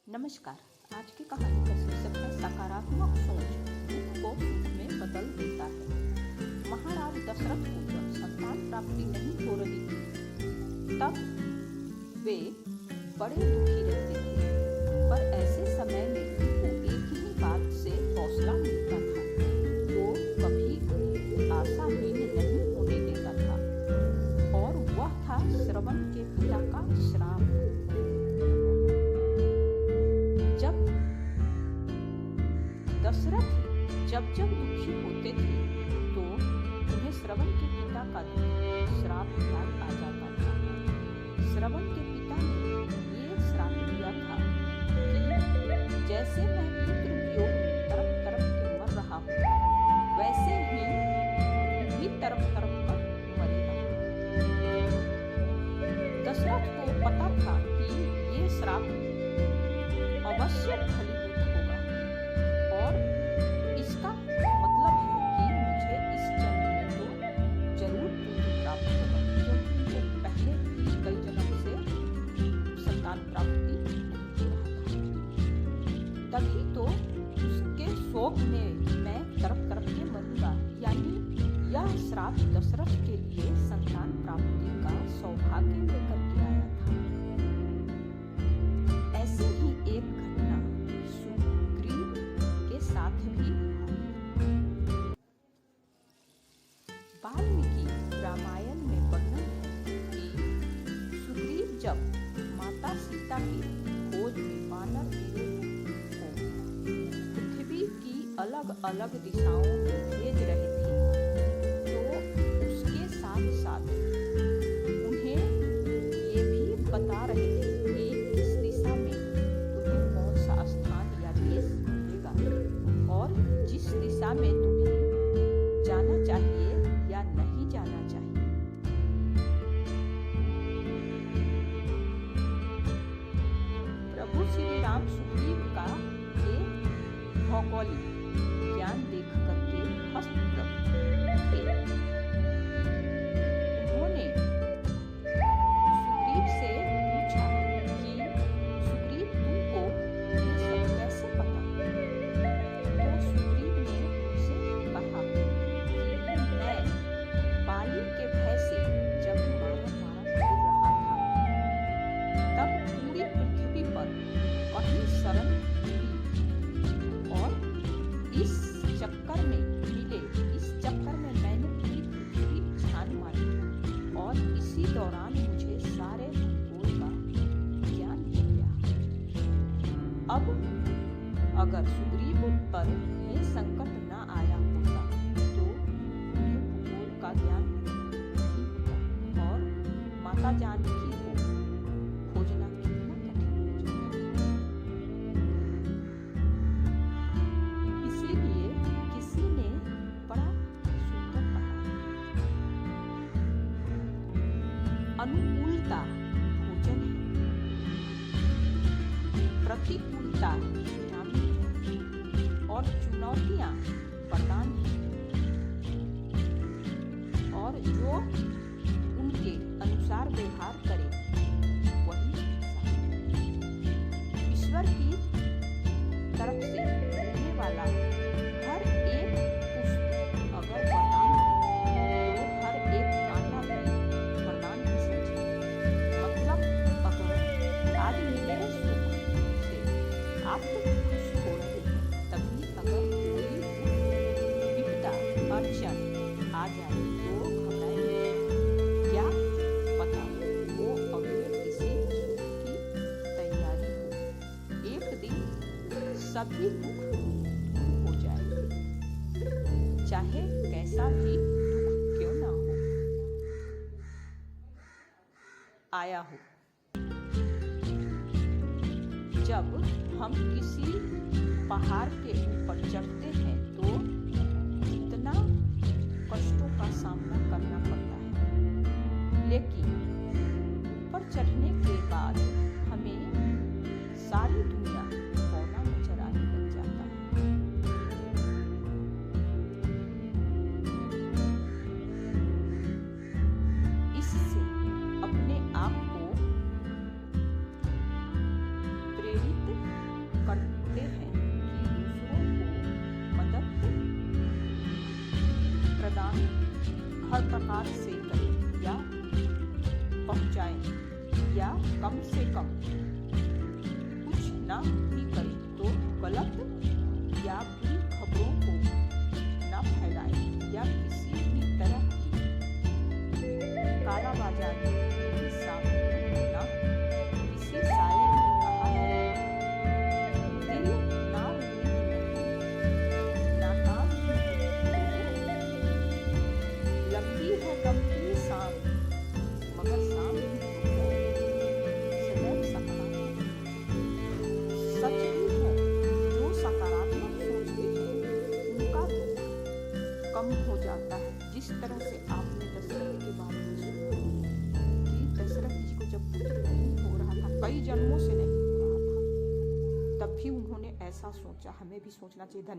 नमस्कार। आज की कहानी का शीर्षक है सकारात्मक सोच दुख को सुख में बदल देता है। महाराज दशरथ को जब संतान प्राप्ति नहीं हो रही थी तब वे बड़े दुखी रहते थे, पर ऐसे समय में उनको एक ही बात से हौसला मिलता था, वो कभी उन्हें आशाहीन नहीं होने देता था, और वह था श्रवण के पिता का श्राप। दशरथ जब जब दुखी होते थे तो उन्हें श्रवण के पिता का श्राप याद आ जाता था। श्रवण के पिता ने ये श्राप दिया था कि जैसे मैं पुत्र वियोग में तड़प तड़प के मर रहा हूँ, वैसे ही तू भी तड़प तड़प कर मरेगा। दशरथ को पता था कि ये श्राप अवश्य फलीभूत होगा, और इसका मतलब है कि मुझे इस जन्म में तो जरूर पुत्र प्राप्त होगा, क्योंकि मुझे पहले भी कई जन्म से संतान प्राप्ति नहीं हो रहा था। तभी तो उसके शोक में मैं तड़प तड़प के मरूंगा। यानी यह श्राप दशरथ के लिए संतान प्राप्ति का सौभाग्य लेकर के आया था। ऐसी ही एक घटना सुग्रीव के साथ भी हुई। वाल्मीकि रामायण में वर्णन है कि सुग्रीव जब माता सीता की खोज में वानर वीरों को पृथ्वी की अलग अलग दिशाओं में भेज रहे थे, तो उसके साथ साथ उन्हें ये भी बता रहे थे कि इस दिशा में तुम्हें कौन सा स्थान या देश मिलेगा, और जिस दिशा में तुम्हें जाना चाहिए या नहीं जाना चाहिए। प्रभु श्री राम सुग्रीव का ये भौगोलिक ज्ञान देख करके हस्तप्रभ थे। उन्होंने सुग्रीव से पूछा कि सुग्रीव तुमको ये सब कैसे पता? तो सुग्रीव ने उनसे कहा कि मैं बाली के भय से जब मारा फिर रहा था, तब पूरी पृथ्वी पर कहीं शरण मिली, और इस चक्कर में मैंने पूरी पृथ्वी छान मारी, और इसी दौरान मुझे सारे भूगोल का ज्ञान हो गया। अब अगर सुग्रीव पर ये संकट न आया होता तो उन्हें भूगोल का ज्ञान नहीं होता, और माता जानकी को खोजना कितना कठिन हो जाता। इसीलिए किसी ने बड़ा सुंदर कहा, अनुकूलता भोजन है, प्रतिकूलता विटामिन है, और चुनौतियां वरदान है, और जो उनके अनुसार व्यवहार करे वही ईश्वर की तरफ से मिलने वाला हर एक पुष्प अगर वरदान है तो हर एक कांटा भी वरदान ही समझे। मतलब अगर आज मिले सुख से आप खुश हो रहे हैं, तभी अगर कोई विपदा अड़चन आ जाए तो घबराए नहीं। क्या पता वो अगले किसी सुख की तैयारी हो। एक दिन सभी दुख दूर हो जाए, चाहे कैसा भी दुख क्यों ना हो आया हो। जब हम किसी पहाड़ के ऊपर चढ़ते हैं तो कितना कष्टों का सामना करना पड़ता है, लेकिन ऊपर चढ़ने के बाद हमें सारी दुनिया कोना नजर आने लग जाता है। इससे अपने आप को प्रेरित हर प्रकार से करें या पहुंचाएं या कम से कम कुछ ना भी करें तो गलत या बुरी खबरों को न फैलाएं या किसी भी तरह की कालाबाजारी में शामिल होना। किसी शायर ने कहा है, दिल ना नाकाम लंबी है गंभीर शाम मगर शाम सदैव सकारात्मक। सच भी है, जो सकारात्मक सोचते हैं उनका दुख कम हो जाता है। जिस तरह से आपने दशरथ के बारे में सुना कि दशरथ जी को जब पुत्र नहीं हो रहा था, कई जन्मों से नहीं हो रहा था, तब भी उन्होंने ऐसा सोचा। हमें भी सोचना चाहिए। धन्यवाद।